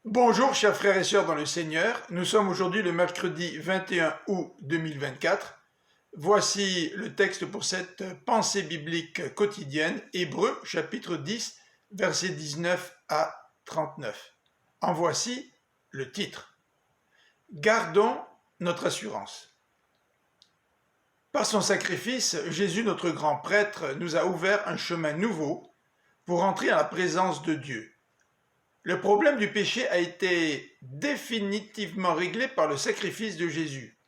Bonjour chers frères et sœurs dans le Seigneur, nous sommes aujourd'hui le mercredi 21 août 2024. Voici le texte pour cette pensée biblique quotidienne, Hébreux chapitre 10, versets 19 à 39. En voici le titre. Gardons notre assurance. Par son sacrifice, Jésus, notre grand prêtre, nous a ouvert un chemin nouveau pour entrer à la présence de Dieu. Le problème du péché a été définitivement réglé par le sacrifice de Jésus.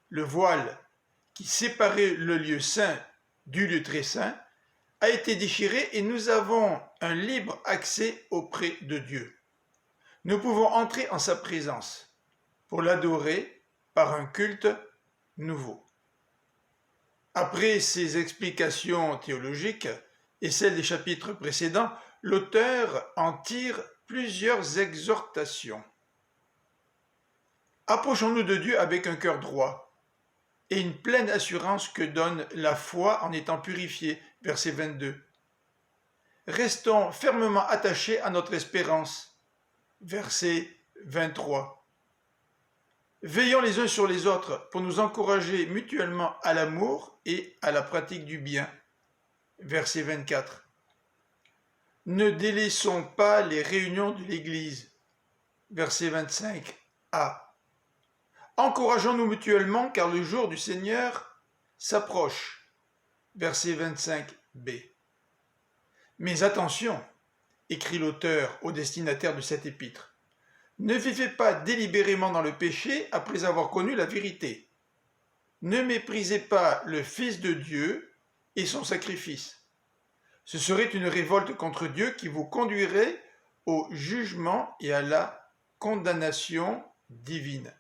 Le voile qui séparait le lieu saint du lieu très saint a été déchiré et nous avons un libre accès auprès de Dieu. Nous pouvons entrer en sa présence pour l'adorer par un culte nouveau. Après ces explications théologiques et celles des chapitres précédents, l'auteur en tire plusieurs exhortations. Approchons-nous de Dieu avec un cœur droit et une pleine assurance que donne la foi en étant purifiés, verset 22. Restons fermement attachés à notre espérance, verset 23. Veillons les uns sur les autres pour nous encourager mutuellement à l'amour et à la pratique du bien, verset 24. Ne délaissons pas les réunions de l'Église. Verset 25a. Encourageons-nous mutuellement car le jour du Seigneur s'approche. Verset 25b. Mais attention, écrit l'auteur au destinataire de cette épître, ne vivez pas délibérément dans le péché après avoir connu la vérité. Ne méprisez pas le Fils de Dieu et son sacrifice. Ce serait une révolte contre Dieu qui vous conduirait au jugement et à la condamnation divine.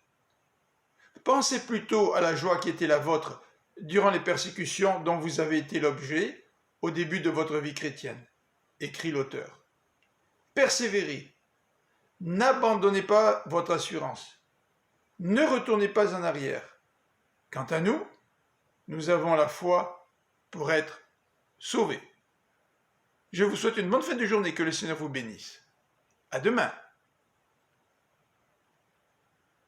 Pensez plutôt à la joie qui était la vôtre durant les persécutions dont vous avez été l'objet au début de votre vie chrétienne, écrit l'auteur. Persévérez, n'abandonnez pas votre assurance, ne retournez pas en arrière. Quant à nous, nous avons la foi pour être sauvés. Je vous souhaite une bonne fin de journée, que le Seigneur vous bénisse. À demain.